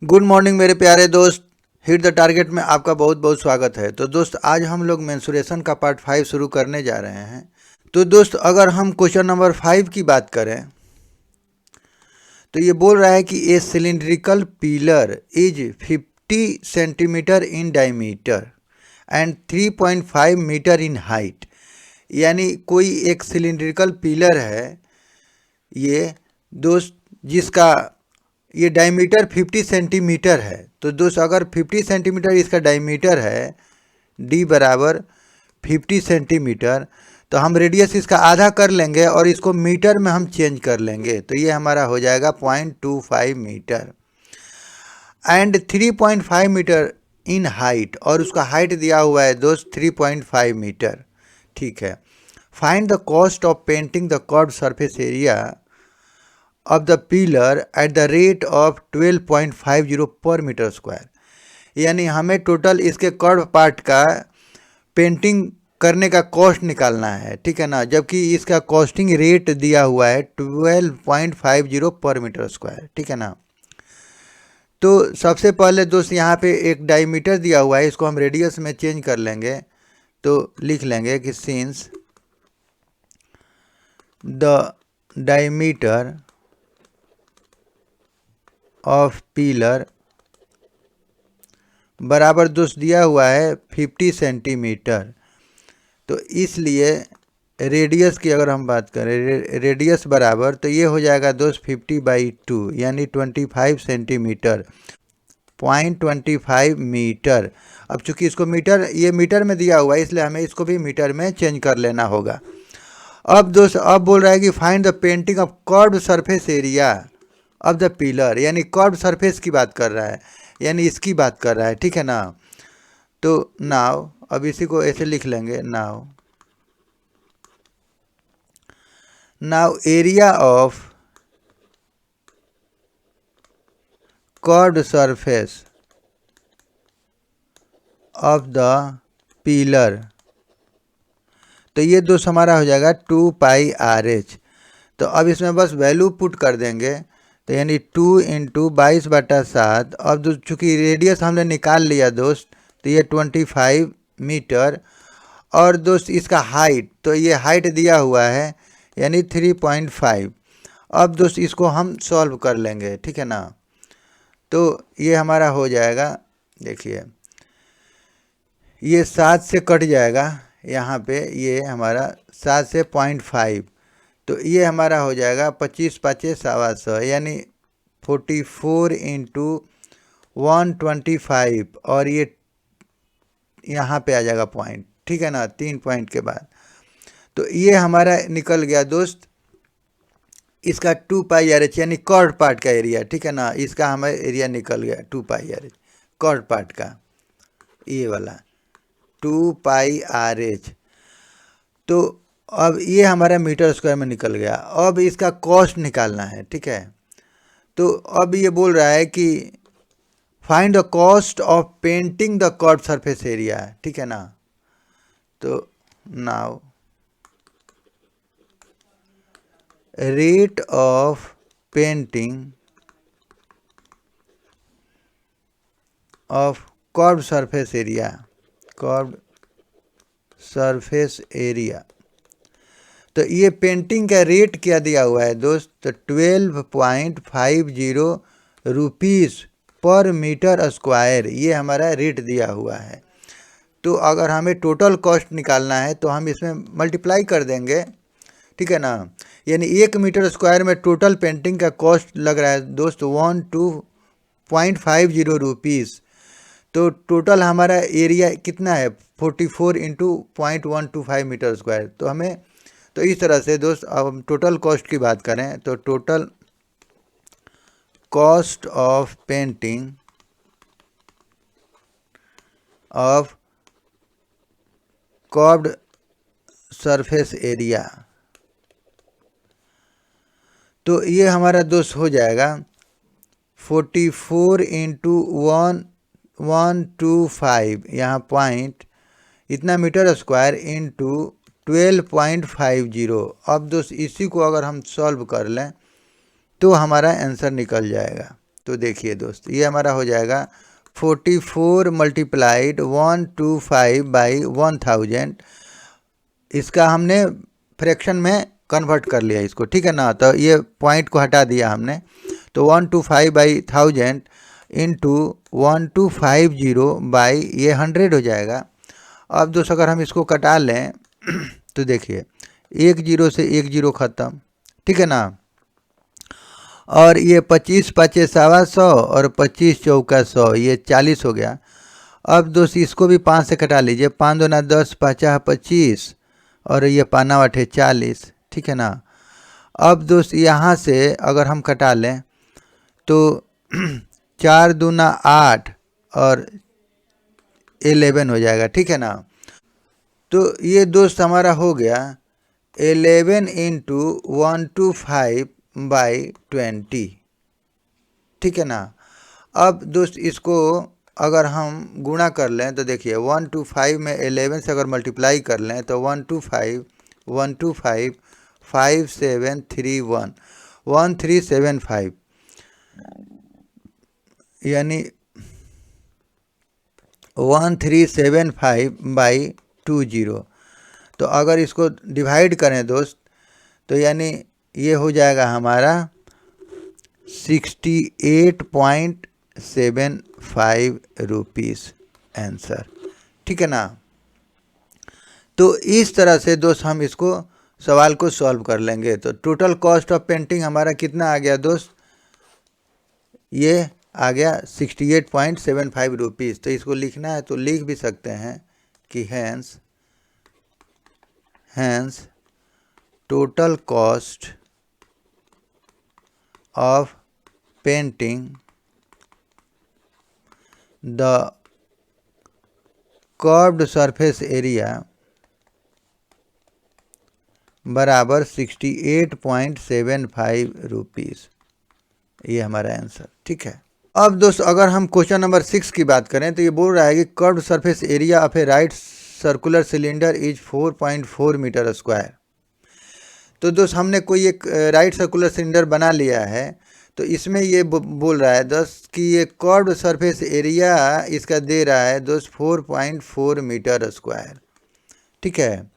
Good morning मेरे प्यारे दोस्त। हिट द टारगेट में आपका बहुत बहुत स्वागत है। तो दोस्त आज हम लोग मेंसुरेशन का पार्ट 5 शुरू करने जा रहे हैं। तो दोस्त अगर हम क्वेश्चन नंबर 5 की बात करें तो ये बोल रहा है कि a cylindrical pillar is 50 centimetre in diameter and 3.5 metre in height. यानी कोई एक सिलिंड्रिकल पिलर है ये दोस्त, जिसका ये डायमीटर 50 सेंटीमीटर है। तो दोस्त अगर 50 सेंटीमीटर इसका डायमीटर है, डी बराबर 50 सेंटीमीटर, तो हम रेडियस इसका आधा कर लेंगे और इसको मीटर में हम चेंज कर लेंगे। तो ये हमारा हो जाएगा 0.25 metre and 3.5 metre in height, और उसका हाइट दिया हुआ है दोस्त 3.5 मीटर। ठीक है। Find the cost of painting the curved surface area of the pillar at the rate of 12.50 पर मीटर स्क्वायर। यानी हमें टोटल इसके कर्व पार्ट का पेंटिंग करने का कॉस्ट निकालना है, ठीक है ना। जबकि इसका कॉस्टिंग रेट दिया हुआ है 12.50 पर मीटर स्क्वायर, ठीक है ना। तो सबसे पहले दोस्त यहाँ पे एक डायमीटर दिया हुआ है, इसको हम रेडियस में चेंज कर लेंगे। तो लिख लेंगे कि since the diameter of pillar बराबर दोस्त दिया हुआ है 50 सेंटीमीटर, तो इसलिए रेडियस की अगर हम बात करें, रेडियस बराबर, तो ये हो जाएगा दोस्त 50/2 यानी 25 सेंटीमीटर, 0.25 मीटर। अब चूंकि इसको मीटर, ये मीटर में दिया हुआ है, इसलिए हमें इसको भी मीटर में चेंज कर लेना होगा। अब दोस्त अब बोल रहा है कि find the painting of curved surface area of the pillar, यानी कर्व्ड सरफेस की बात कर रहा है, यानी इसकी बात कर रहा है, ठीक है ना। तो नाउ अब इसी को ऐसे लिख लेंगे, now area of curved surface of the pillar, तो ये दोस्त हमारा हो जाएगा 2πRH। तो अब इसमें बस वैल्यू पुट कर देंगे, तो यानी 2 × 22/7। अब चूँकि रेडियस हमने निकाल लिया दोस्त, तो ये 25 मीटर, और दोस्त इसका हाइट, तो ये हाइट दिया हुआ है यानी 3.5। अब दोस्त इसको हम सॉल्व कर लेंगे, ठीक है ना। तो ये हमारा हो जाएगा, देखिए ये 7 से कट जाएगा, यहाँ पे ये हमारा 7 से 0.5, तो ये हमारा हो जाएगा 25×5 = 125, यानी 44 × 125, और ये यहाँ पे आ जाएगा पॉइंट, ठीक है ना, 3 पॉइंट के बाद। तो ये हमारा निकल गया दोस्त इसका 2πRH यानी कर्व पार्ट का एरिया, ठीक है ना। इसका हमें एरिया निकल गया 2πRH कर्व पार्ट का, ये वाला 2πRH। तो अब ये हमारा मीटर स्क्वायर में निकल गया। अब इसका कॉस्ट निकालना है, ठीक है। तो अब ये बोल रहा है कि find the cost of painting the curve surface area, ठीक है ना। तो now rate of painting of curve surface area, curve surface area, तो ये पेंटिंग का रेट क्या दिया हुआ है दोस्त, तो 12.50 रुपीज़ पर मीटर स्क्वायर, ये हमारा रेट दिया हुआ है। तो अगर हमें टोटल कॉस्ट निकालना है तो हम इसमें मल्टीप्लाई कर देंगे, ठीक है ना। यानी 1 मीटर स्क्वायर में टोटल पेंटिंग का कॉस्ट लग रहा है दोस्त 12.50 रुपीज़। तो टोटल हमारा एरिया कितना है, 44 × 0.125 मीटर स्क्वायर। तो हमें, तो इस तरह से दोस्त अब हम टोटल कॉस्ट की बात करें तो total cost of painting of curved surface area, तो ये हमारा दोस्त हो जाएगा 44 × 125, यहाँ पॉइंट इतना मीटर स्क्वायर इंटू 12.50। अब दोस्त इसी को अगर हम सॉल्व कर लें तो हमारा आंसर निकल जाएगा। तो देखिए दोस्त, ये हमारा हो जाएगा 44 मल्टीप्लाइड 125/1000। इसका हमने फ्रैक्शन में कन्वर्ट कर लिया इसको, ठीक है ना। तो ये पॉइंट को हटा दिया हमने, तो 125/1000 इंटू 1250 ये 100 हो जाएगा। अब दोस्त अगर हम इसको कटा लें तो देखिए 10 से 10 ख़त्म, ठीक है ना। और ये 25 5 125 और 25 चौका 100, ये 40 हो गया। अब दोस्त इसको भी 5 से कटा लीजिए, 5 दूना 10, 5 25 और ये 5 8 40, ठीक है ना। अब दोस्त यहाँ से अगर हम कटा लें तो 4 दूना 8 और 11 हो जाएगा, ठीक है ना। तो ये दोस्त हमारा हो गया 11 इंटू 125/20, ठीक है ना। अब दोस्त इसको अगर हम गुणा कर लें तो देखिए 125 में 11 से अगर मल्टीप्लाई कर लें तो 125 5731 1375, यानी 1375/20। तो अगर इसको डिवाइड करें दोस्त तो यानी ये हो जाएगा हमारा 68.75 रुपीज़ आंसर, ठीक है ना। तो इस तरह से दोस्त हम इसको सवाल को सॉल्व कर लेंगे। तो टोटल कॉस्ट ऑफ पेंटिंग हमारा कितना आ गया दोस्त, ये आ गया 68.75 रुपीज़। तो इसको लिखना है तो लिख भी सकते हैं कि hence total cost of painting the curved surface area बराबर 68.75 रुपीज़, ये हमारा आंसर, ठीक है। अब दोस्त अगर हम क्वेश्चन नंबर 6 की बात करें तो ये बोल रहा है कि curved surface area of a right circular cylinder is 4.4 metre square. तो दोस्त हमने कोई एक राइट सर्कुलर सिलेंडर बना लिया है, तो इसमें ये बोल रहा है दोस्त कि ये कर्व्ड सरफेस एरिया इसका दे रहा है दोस्त 4.4 मीटर स्क्वायर, ठीक है।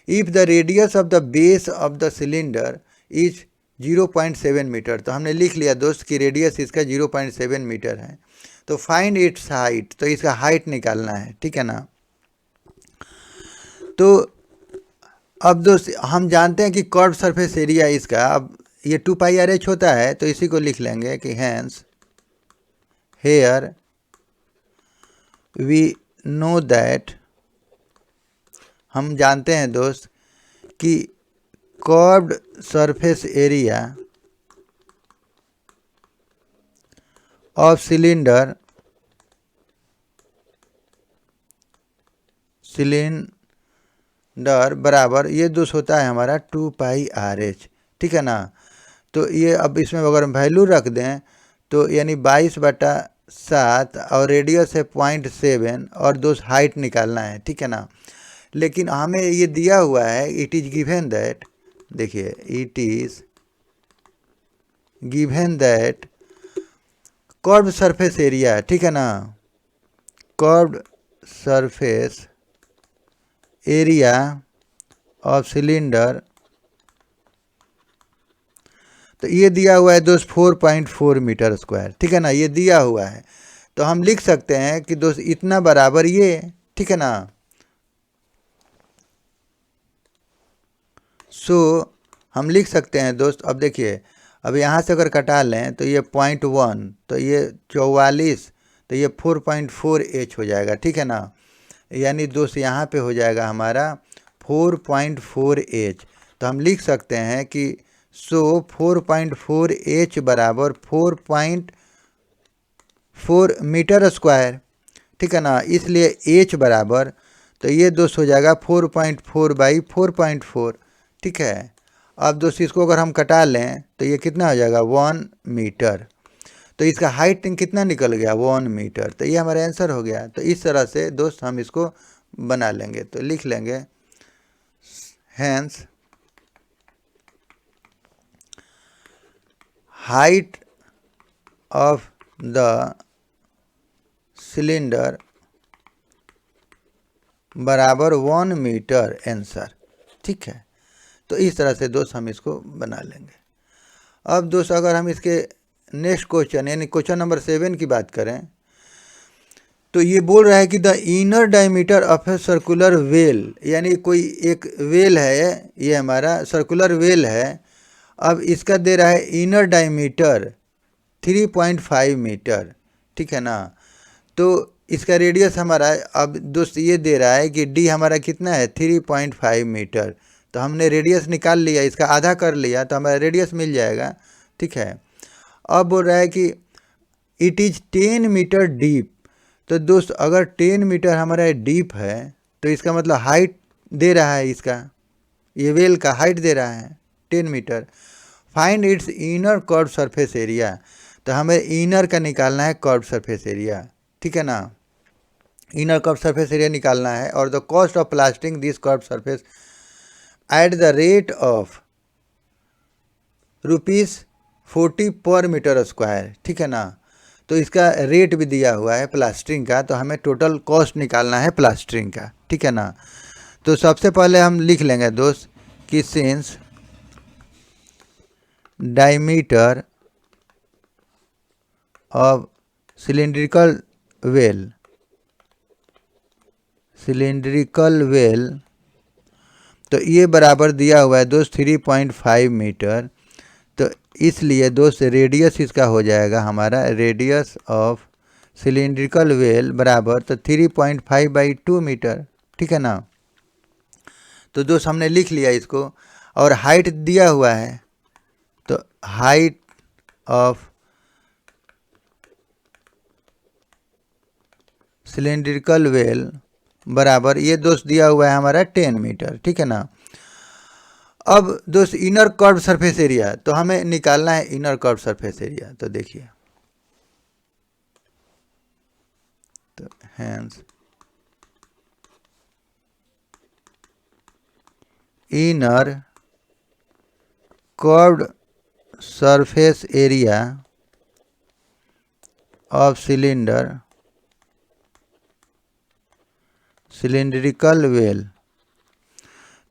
If the radius of the base of the cylinder is 0.7 metre, तो हमने लिख लिया दोस्त कि रेडियस इसका 0.7 मीटर है। तो फाइंड इट्स हाइट, तो इसका हाइट निकालना है, ठीक है ना। तो अब दोस्त हम जानते हैं कि कर्व्ड सरफेस एरिया इसका, अब ये 2πr/h होता है, तो इसी को लिख लेंगे कि hence here we know that, हम जानते हैं दोस्त कि curved surface area of cylinder बराबर ये दोस्त होता है हमारा 2πr/h, ठीक है ना। तो ये अब इसमें अगर हम वैल्यू रख दें तो यानी 22/7 और रेडियस है 0.7 और दोस्त हाइट निकालना है, ठीक है ना। लेकिन हमें ये दिया हुआ है इट इज़ गिवन दैट, देखिए it is given that curved surface area, ठीक है ना, curved surface area of cylinder, तो ये दिया हुआ है दोस्त 4.4 मीटर स्क्वायर, ठीक है ना, ये दिया हुआ है। तो हम लिख सकते हैं कि दोस्त इतना बराबर ये, ठीक है ना। सो हम लिख सकते हैं दोस्त, अब देखिए अब यहाँ से अगर कटा लें तो ये 0.1, तो ये 44, तो ये 4.4h हो जाएगा, ठीक है ना। यानी दोस्त यहाँ पे हो जाएगा हमारा 4.4h। तो हम लिख सकते हैं कि 4.4h बराबर 4.4 मीटर स्क्वायर, ठीक है ना। इसलिए h बराबर, तो ये दोस्त हो जाएगा 4.4/4.4, ठीक है। अब दोस्त इसको अगर हम कटा लें तो ये कितना हो जाएगा 1 मीटर। तो इसका हाइट कितना निकल गया 1 मीटर, तो ये हमारा आंसर हो गया। तो इस तरह से दोस्त हम इसको बना लेंगे, तो लिख लेंगे hence height of the cylinder बराबर 1 मीटर आंसर। ठीक है, तो इस तरह से दोस्त हम इसको बना लेंगे। अब दोस्त अगर हम इसके नेक्स्ट क्वेश्चन यानी क्वेश्चन नंबर 7 की बात करें तो ये बोल रहा है कि the inner diameter of a circular well, यानी कोई एक वेल है, ये हमारा सर्कुलर वेल है। अब इसका दे रहा है इनर डायमीटर 3.5 मीटर। ठीक है ना, तो इसका रेडियस हमारा अब दोस्त ये दे रहा है कि डी हमारा कितना है 3.5 मीटर। तो हमने रेडियस निकाल लिया, इसका आधा कर लिया तो हमारा रेडियस मिल जाएगा। ठीक है, अब बोल रहा है कि इट इज़ 10 मीटर डीप। तो दोस्त अगर 10 मीटर हमारा डीप है तो इसका मतलब हाइट दे रहा है, इसका ये वेल का हाइट दे रहा है 10 metre. Find its inner curve surface area, तो हमें इनर का निकालना है कर्व सरफेस एरिया। ठीक है ना, इनर कर्व सरफेस एरिया निकालना है। और the cost of plastering this curve surface at the rate of ₹40 पर मीटर स्क्वायर। ठीक है ना, तो इसका रेट भी दिया हुआ है प्लास्टरिंग का, तो हमें टोटल कॉस्ट निकालना है प्लास्टरिंग का। ठीक है ना, तो सबसे पहले हम लिख लेंगे दोस्त कि since diameter of cylindrical well, तो ये बराबर दिया हुआ है दोस्त 3.5 मीटर। तो इसलिए दोस्त रेडियस इसका हो जाएगा हमारा, रेडियस ऑफ सिलिंड्रिकल वेल बराबर तो 3.5/2 मीटर। ठीक है ना, तो दोस्त हमने लिख लिया इसको। और हाइट दिया हुआ है, तो हाइट ऑफ सिलिंड्रिकल वेल बराबर ये दोस्त दिया हुआ है हमारा 10 मीटर। ठीक है ना, अब दोस्त इनर कर्व सरफेस एरिया, तो हमें निकालना है इनर कर्व सरफेस एरिया। तो देखिए, तो hence inner curved surface area of cylindrical well,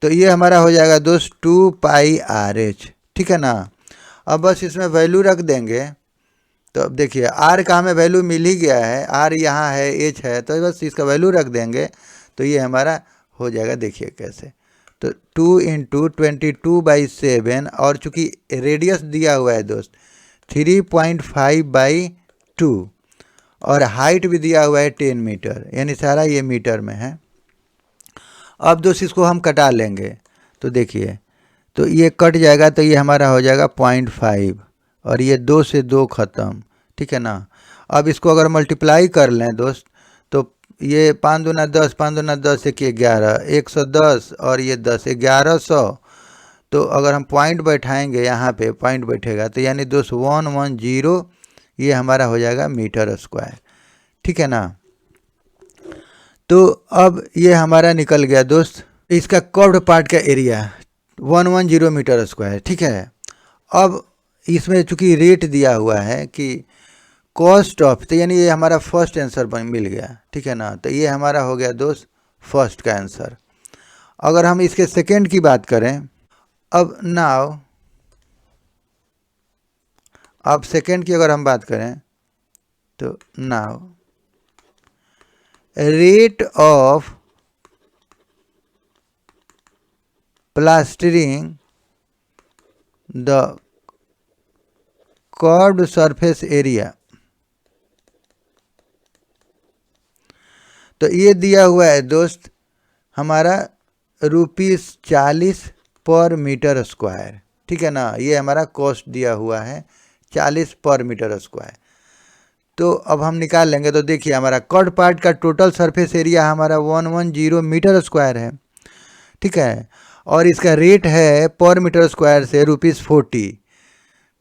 तो ये हमारा हो जाएगा दोस्त 2πRh। ठीक है ना, अब बस इसमें वैल्यू रख देंगे। तो अब देखिए आर का हमें वैल्यू मिल ही गया है, आर यहाँ है, एच है, तो बस इसका वैल्यू रख देंगे तो ये हमारा हो जाएगा। देखिए कैसे, तो 2 × 22/7, और चूँकि रेडियस दिया हुआ है दोस्त 3.5/2, और हाइट भी दिया हुआ है 10 मीटर, यानी सारा ये मीटर में है। अब दोस्त इसको हम कटा लेंगे, तो देखिए, तो ये कट जाएगा तो ये हमारा हो जाएगा 0.5, और ये 2 से 2 ख़त्म। ठीक है ना, अब इसको अगर मल्टीप्लाई कर लें दोस्त, तो ये 5 दूना 10, 5 दूना 10, 1 11, 110, और ये 10, 1100। तो अगर हम पॉइंट बैठाएंगे, यहाँ पे पॉइंट बैठेगा तो यानी दोस्त 110 ये हमारा हो जाएगा मीटर स्क्वायर। ठीक है ना, तो अब ये हमारा निकल गया दोस्त इसका कर्व्ड पार्ट का एरिया 110 मीटर स्क्वायर। ठीक है, अब इसमें चूंकि रेट दिया हुआ है कि कॉस्ट ऑफ, तो यानी ये हमारा फर्स्ट आंसर मिल गया। ठीक है ना, तो ये हमारा हो गया दोस्त फर्स्ट का आंसर। अगर हम इसके सेकंड की बात करें, अब नाउ अब सेकंड की अगर हम बात करें तो now rate of plastering the curved surface area, तो ये दिया हुआ है दोस्त हमारा ₹40 पर मीटर स्क्वायर। ठीक है ना, ये हमारा कॉस्ट दिया हुआ है 40 पर मीटर स्क्वायर। तो अब हम निकाल लेंगे, तो देखिए हमारा कर्व्ड पार्ट का टोटल सरफेस एरिया हमारा 110 मीटर स्क्वायर है। ठीक है, और इसका रेट है पर मीटर स्क्वायर से ₹40।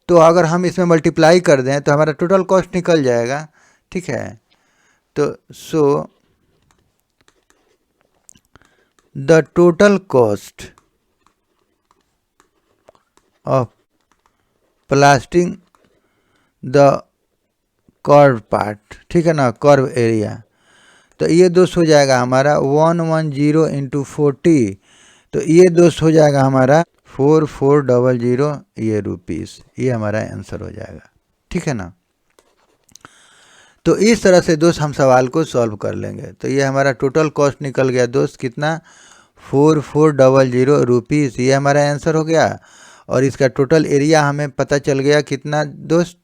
तो अगर हम इसमें मल्टीप्लाई कर दें तो हमारा टोटल कॉस्ट निकल जाएगा। ठीक है, तो so the total cost of plastering the curve part, ठीक है ना, कर्व एरिया। तो ये दोस्त हो जाएगा हमारा 110 इंटू 40, तो ये दोस्त हो जाएगा हमारा 4400 ये रुपीस, ये हमारा आंसर हो जाएगा, ठीक है ना। तो इस तरह से दोस्त हम सवाल को सॉल्व कर लेंगे। तो ये हमारा टोटल कॉस्ट निकल गया दोस्त कितना, 4400 रुपीस, ये हमारा आंसर हो गया। और इसका टोटल एरिया हमें पता चल गया कितना दोस्त,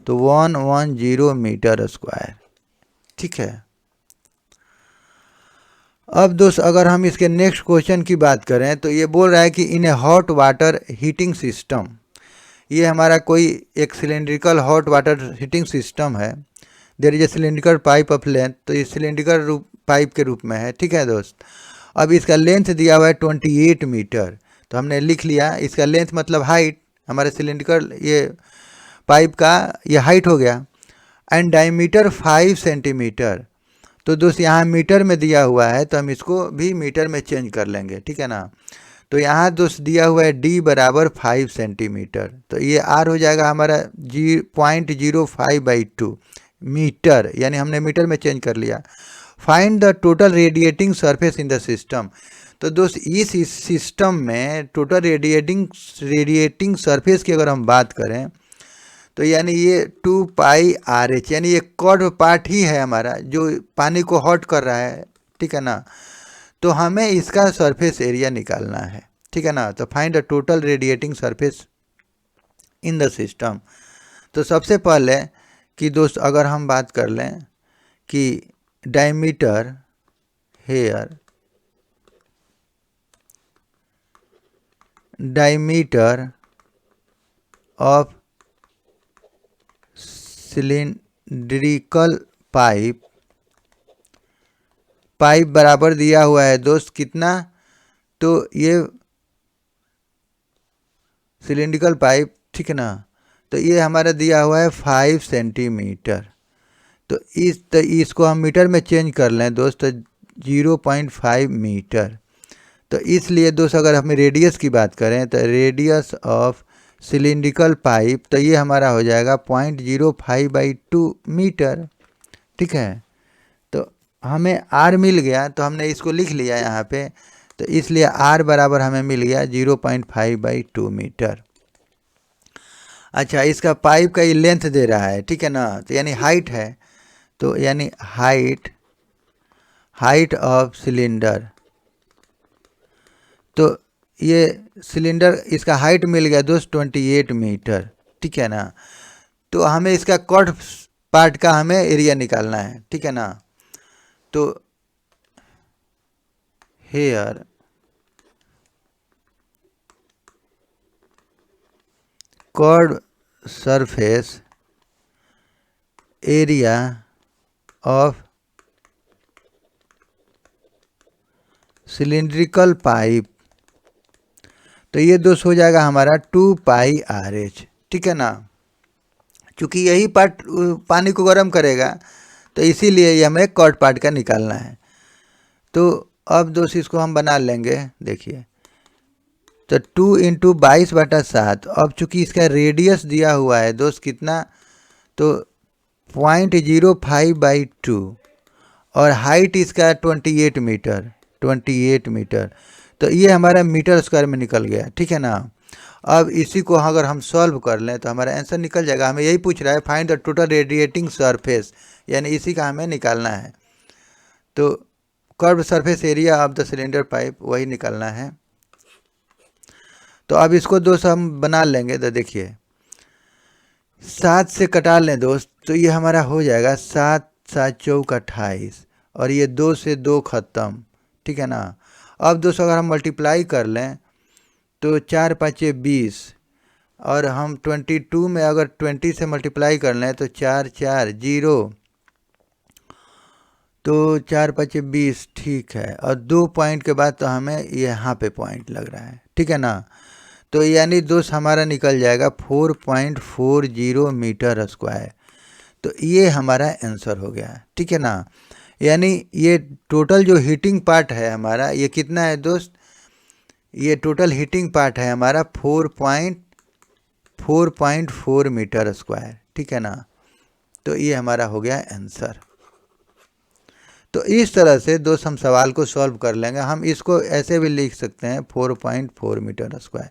तो 110 मीटर स्क्वायर, ठीक है। अब दोस्त अगर हम इसके नेक्स्ट क्वेश्चन की बात करें तो ये बोल रहा है कि in a hot water heating system, ये हमारा कोई एक cylindrical hot water heating system है। There is a cylindrical pipe of length, तो ये सिलेंड्रिकल पाइप के रूप में है, ठीक है दोस्त। अब इसका लेंथ दिया हुआ है 28 मीटर, तो हमने लिख लिया इसका लेंथ मतलब हाइट, हमारे सिलेंड्रिकल ये पाइप का ये हाइट हो गया। एंड डायमीटर 5 सेंटीमीटर, तो दोस्त यहाँ मीटर में दिया हुआ है तो हम इसको भी मीटर में चेंज कर लेंगे, ठीक है ना। तो यहाँ दोस्त दिया हुआ है d बराबर 5 सेंटीमीटर, तो ये r हो जाएगा हमारा 0.05/2 मीटर, यानी हमने मीटर में चेंज कर लिया। Find the total radiating surface in the system, तो दोस्त इस सिस्टम में टोटल रेडिएटिंग सरफेस की अगर हम बात करें तो यानी ये 2πRH, यानी ये कर्व पार्ट ही है हमारा जो पानी को हॉट कर रहा है, ठीक है ना। तो हमें इसका सरफेस एरिया निकालना है, ठीक है ना। तो find the total radiating surface in the system. तो सबसे पहले कि दोस्त अगर हम बात कर लें कि diameter here, diameter of cylindrical pipe बराबर दिया हुआ है दोस्त कितना, तो ये सिलिंड्रिकल पाइप, ठीक है ना, तो ये हमारा दिया हुआ है 5 सेंटीमीटर। तो इसको हम मीटर में चेंज कर लें दोस्त, तो 0.5 मीटर। तो इसलिए दोस्त अगर हमें रेडियस की बात करें तो रेडियस ऑफ सिलिंड्रिकल पाइप, तो ये हमारा हो जाएगा 0.05/2 मीटर, ठीक है। तो हमें r मिल गया, तो हमने इसको लिख लिया यहाँ पे, तो इसलिए r बराबर हमें मिल गया 0.5/2 मीटर। अच्छा, इसका पाइप का ये लेंथ दे रहा है, ठीक है ना, तो यानी हाइट है, तो यानी हाइट ऑफ सिलेंडर, तो ये सिलेंडर इसका हाइट मिल गया दोस्त 28 मीटर, ठीक है ना। तो हमें इसका कर्व पार्ट का हमें एरिया निकालना है, ठीक है ना। तो here curve surface area of cylindrical pipe, तो ये दोस्त हो जाएगा हमारा 2πRH, ठीक है ना। चूँकि यही पार्ट पानी को गर्म करेगा तो इसीलिए ये हमें कर्व पार्ट का निकालना है। तो अब दोस्त इसको हम बना लेंगे, देखिए, तो 2 × 22/7। अब चूँकि इसका रेडियस दिया हुआ है दोस्त कितना, तो 0.05/2 और हाइट इसका 28 मीटर, तो ये हमारा मीटर स्क्वायर में निकल गया, ठीक है ना। अब इसी को अगर हम सॉल्व कर लें तो हमारा आंसर निकल जाएगा। हमें यही पूछ रहा है find the total radiating surface, यानी इसी का हमें निकालना है। तो curve surface area of the cylinder pipe वही निकालना है। तो अब इसको दोस्त हम बना लेंगे, तो देखिए 7 से कटा लें दोस्त, तो ये हमारा हो जाएगा 7 × 7 = 28 और ये 2 से 2 ख़त्म, ठीक है ना। अब दोस्तों अगर हम मल्टीप्लाई कर लें तो 4 × 5 = 20 और हम 22 में अगर 20 से मल्टीप्लाई कर लें तो 4 4 0, तो 4 × 5 = 20, ठीक है। और 2 पॉइंट के बाद तो हमें यहाँ पे पॉइंट लग रहा है, ठीक है ना। तो यानी दोस्त हमारा निकल जाएगा 4.40 मीटर स्क्वायर। तो ये हमारा आंसर हो गया, ठीक है ना। यानी ये टोटल जो हीटिंग पार्ट है हमारा, ये कितना है दोस्त, ये टोटल हीटिंग पार्ट है हमारा 4.4 मीटर स्क्वायर, ठीक है ना। तो ये हमारा हो गया आंसर। तो इस तरह से दोस्त हम सवाल को सॉल्व कर लेंगे। हम इसको ऐसे भी लिख सकते हैं 4.4 मीटर स्क्वायर,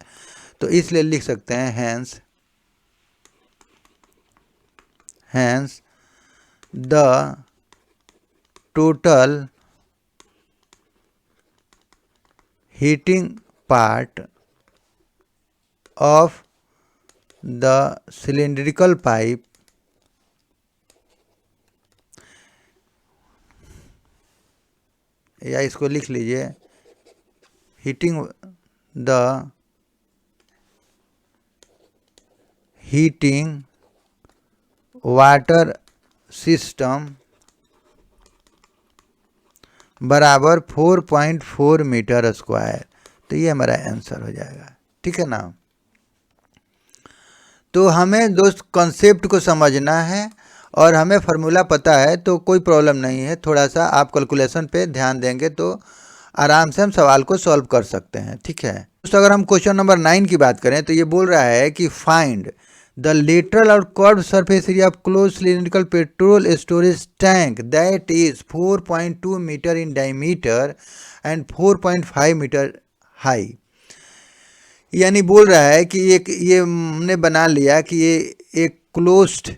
तो इसलिए लिख सकते हैं hence the total heating part of the cylindrical pipe या इसको लिख लीजिए हीटिंग वाटर सिस्टम बराबर 4.4 मीटर स्क्वायर। तो ये हमारा आंसर हो जाएगा, ठीक है ना। तो हमें दोस्त कॉन्सेप्ट को समझना है और हमें फार्मूला पता है तो कोई प्रॉब्लम नहीं है। थोड़ा सा आप कैलकुलेशन पे ध्यान देंगे तो आराम से हम सवाल को सॉल्व कर सकते हैं, ठीक है। दोस्तों अगर हम क्वेश्चन नंबर 9 की बात करें तो ये बोल रहा है कि फाइंड द लेटरल और curved surface area of close cylindrical petrol storage tank that is 4.2 metre in diameter and 4.5 metre high. यानी बोल रहा है कि ये हमने बना लिया कि ये एक closed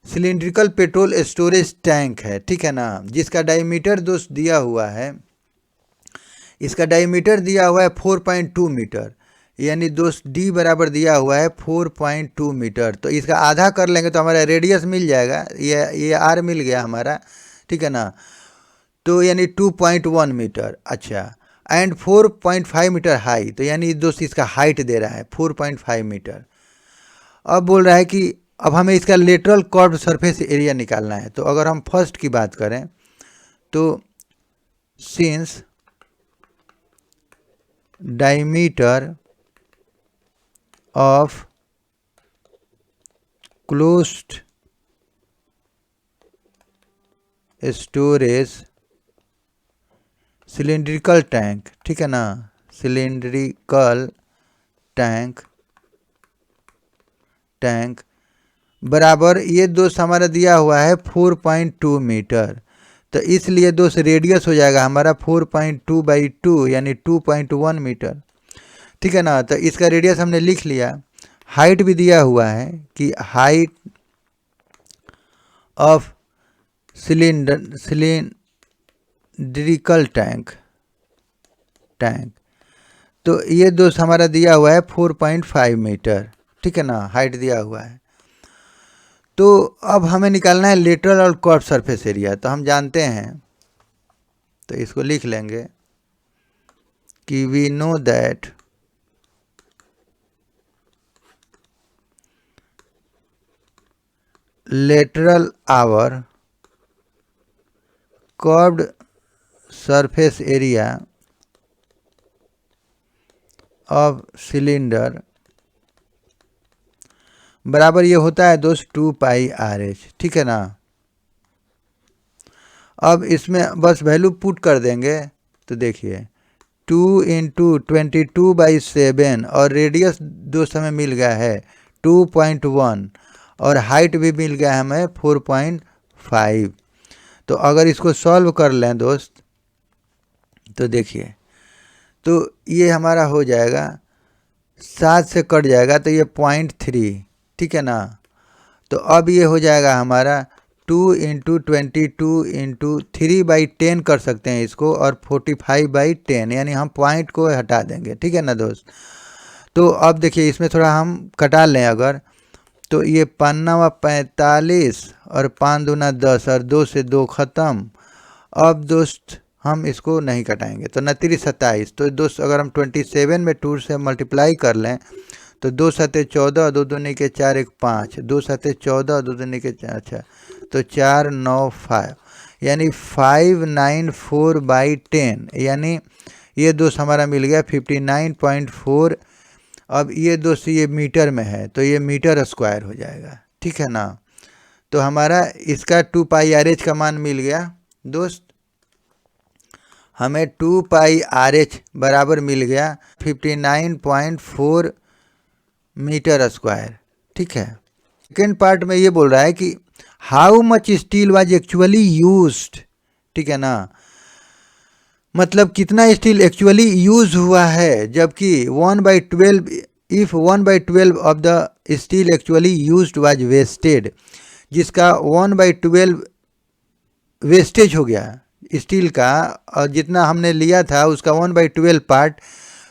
cylindrical petrol storage tank है, ठीक है ना, जिसका डायमीटर दोस्त दिया हुआ है, इसका डायमीटर दिया हुआ है 4.2 मीटर, यानी दोस्त डी बराबर दिया हुआ है 4.2 मीटर। तो इसका आधा कर लेंगे तो हमारा रेडियस मिल जाएगा, ये आर मिल गया हमारा, ठीक है ना। तो यानी 2.1 मीटर, अच्छा, एंड 4.5 मीटर हाई, तो यानी दोस्त इसका हाइट दे रहा है 4.5 मीटर। अब बोल रहा है कि अब हमें इसका लेटरल कर्व्ड सरफेस एरिया निकालना है। तो अगर हम फर्स्ट की बात करें तो since diameter of closed storage cylindrical tank, ठीक है ना, सिलिंड्रिकल टैंक बराबर ये दोस्त हमारा दिया हुआ है 4.2 मीटर। तो इसलिए दोस्त रेडियस हो जाएगा हमारा 4.2/2 यानी 2.1 मीटर, ठीक है ना। तो इसका रेडियस हमने लिख लिया। हाइट भी दिया हुआ है कि हाइट ऑफ सिलिंड्रिकल टैंक, तो ये दोस्त हमारा दिया हुआ है 4.5 मीटर, ठीक है ना, हाइट दिया हुआ है। तो अब हमें निकालना है लेटरल और कर्व्ड सरफेस एरिया। तो हम जानते हैं, तो इसको लिख लेंगे कि we know that lateral our curved surface area of cylinder बराबर ये होता है दोस्त 2πRh, ठीक है ना। अब इसमें बस वैल्यू पुट कर देंगे तो देखिए 2 × 22/7 और रेडियस दोस्त हमें मिल गया है 2.1 और हाइट भी मिल गया है हमें 4.5। तो अगर इसको सॉल्व कर लें दोस्त तो देखिए, तो ये हमारा हो जाएगा 7 से कट जाएगा तो ये 0.3, ठीक है ना। तो अब ये हो जाएगा हमारा 2 × 22 × 3/10 कर सकते हैं इसको, और 45/10 यानी हम पॉइंट को हटा देंगे, ठीक है ना दोस्त। तो अब देखिए इसमें थोड़ा हम कटा लें अगर, तो ये 5 × 45 और 5 दूना 10 और 2 से 2 ख़त्म। अब दोस्त हम इसको नहीं कटाएंगे तो 29 27। तो दोस्त अगर हम 27 में 2 से मल्टीप्लाई कर लें तो 2 7 14, 2 दूनी के 4 1 5, 2 7 14, 2 दूनी के 4, अच्छा, तो 4 9 5 यानी 594/10, यानी ये दोस्त हमारा मिल गया 59.4। अब ये दोस्त ये मीटर में है तो ये मीटर स्क्वायर हो जाएगा, ठीक है ना। तो हमारा इसका 2πRh का मान मिल गया दोस्त, हमें 2πRh बराबर मिल गया 59.4 मीटर स्क्वायर, ठीक है। सेकेंड पार्ट में ये बोल रहा है कि how much steel was actually used, ठीक है ना, मतलब कितना स्टील एक्चुअली यूज हुआ है, जबकि 1/12 if 1/12 of the steel actually used was wasted, जिसका 1/12 वेस्टेज हो गया स्टील का, और जितना हमने लिया था उसका 1/12 पार्ट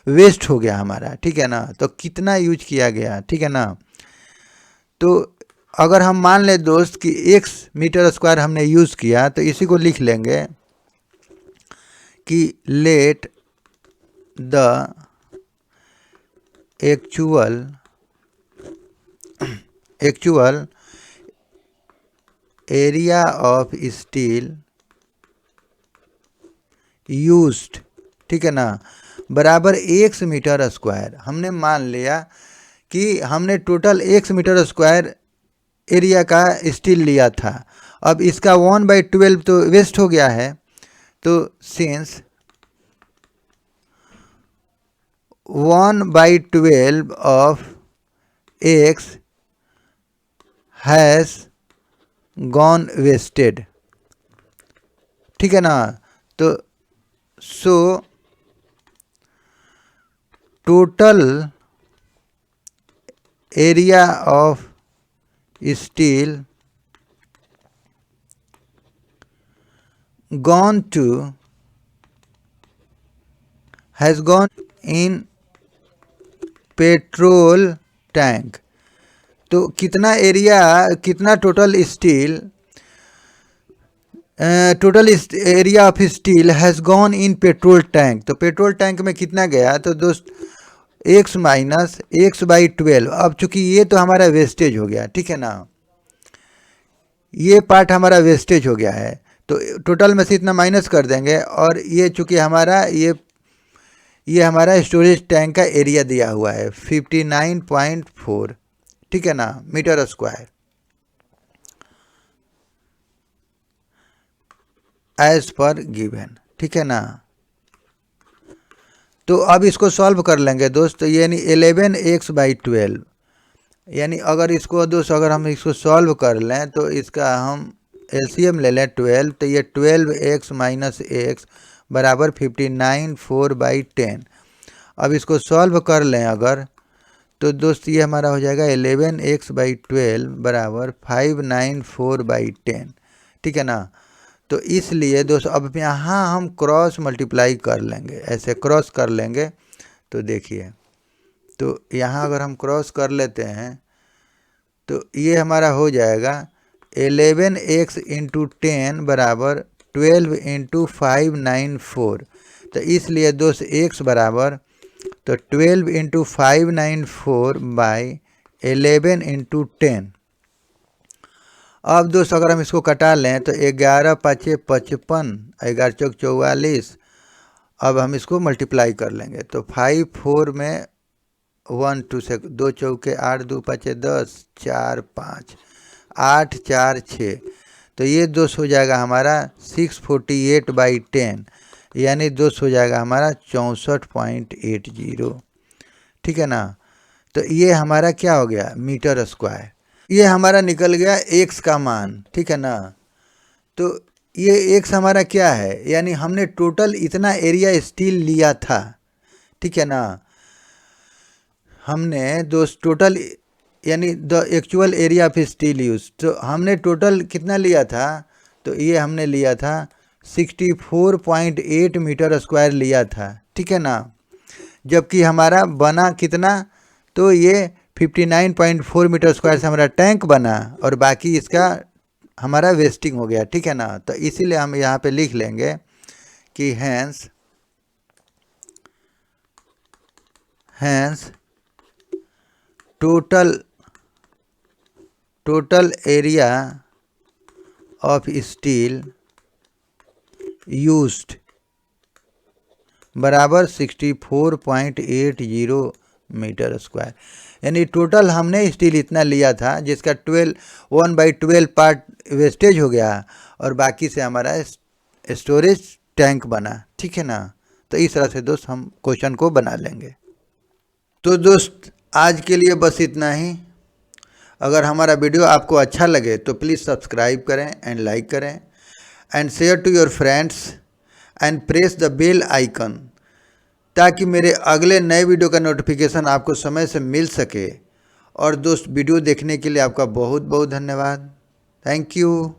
वेस्ट हो गया हमारा, ठीक है ना। तो कितना यूज किया गया, ठीक है ना। तो अगर हम मान लें दोस्त कि x मीटर स्क्वायर हमने यूज़ किया, तो इसी को लिख लेंगे कि let the actual area of steel used, ठीक है ना, बराबर x मीटर स्क्वायर। हमने मान लिया कि हमने total x metre square area का स्टील लिया था। अब इसका 1/12 तो वेस्ट हो गया है, तो since 1/12 of x has gone wasted, ठीक है ना। तो so total area of steel has gone in petrol tank. तो कितना एरिया, कितना total steel, total area of steel has gone in petrol tank. तो पेट्रोल टैंक में कितना गया, तो दोस्त x माइनस x/12। अब चूंकि ये तो हमारा वेस्टेज हो गया, ठीक है ना, ये पार्ट हमारा वेस्टेज हो गया है, तो टोटल में से इतना माइनस कर देंगे, और ये चूंकि हमारा ये हमारा स्टोरेज टैंक का एरिया दिया हुआ है 59.4, ठीक है ना, metre square as per given, ठीक है ना। तो अब इसको सॉल्व कर लेंगे दोस्त, यानी 11x/12, यानी अगर इसको दोस्त अगर हम इसको सॉल्व कर लें तो इसका हम एलसीएम ले लें 12, तो ये 12x माइनस x बराबर 59/4/10। अब इसको सॉल्व कर लें अगर, तो दोस्त ये हमारा हो जाएगा 11x/12 बराबर 594/10, ठीक है ना। तो इसलिए दोस्त अब यहाँ हम क्रॉस मल्टीप्लाई कर लेंगे, ऐसे क्रॉस कर लेंगे। तो देखिए, तो यहाँ अगर हम क्रॉस कर लेते हैं तो ये हमारा हो जाएगा 11x × 10 बराबर 12 × 594। तो इसलिए दोस्त x बराबर, तो 12 × 594/11 × 10। अब दोस्त अगर हम इसको कटा लें तो 11×5 = 55, 11×4 = 44। अब हम इसको मल्टीप्लाई कर लेंगे, तो 5 4 में 1 2 से 2 चौके 8 2 5 10 4 5 8 4 6। तो ये दोस्त हो जाएगा हमारा 648/10, यानी दोस्त हो जाएगा हमारा 64.80, ठीक है ना। तो ये हमारा क्या हो गया, मीटर स्क्वायर। ये हमारा निकल गया x का मान, ठीक है ना। तो ये x हमारा क्या है, यानी हमने टोटल इतना एरिया स्टील लिया था, ठीक है ना। हमने दोस्त टोटल यानी the actual area of steel use, तो हमने टोटल कितना लिया था, तो ये हमने लिया था 64.8 मीटर स्क्वायर लिया था, ठीक है ना। जबकि हमारा बना कितना, तो ये 59.4 मीटर स्क्वायर से हमारा टैंक बना, और बाकी इसका हमारा वेस्टिंग हो गया, ठीक है ना। तो इसीलिए हम यहाँ पे लिख लेंगे कि hence total area of steel used बराबर 64.80 मीटर स्क्वायर। यानी टोटल हमने स्टील इतना लिया था, जिसका 1/12 पार्ट वेस्टेज हो गया, और बाकी से हमारा स्टोरेज टैंक बना, ठीक है ना। तो इस तरह से दोस्त हम क्वेश्चन को बना लेंगे। तो दोस्त आज के लिए बस इतना ही। अगर हमारा वीडियो आपको अच्छा लगे तो प्लीज़ सब्सक्राइब करें एंड लाइक करें and share to your friends and press the bell icon, ताकि मेरे अगले नए वीडियो का नोटिफिकेशन आपको समय से मिल सके। और दोस्त, वीडियो देखने के लिए आपका बहुत बहुत धन्यवाद। Thank you.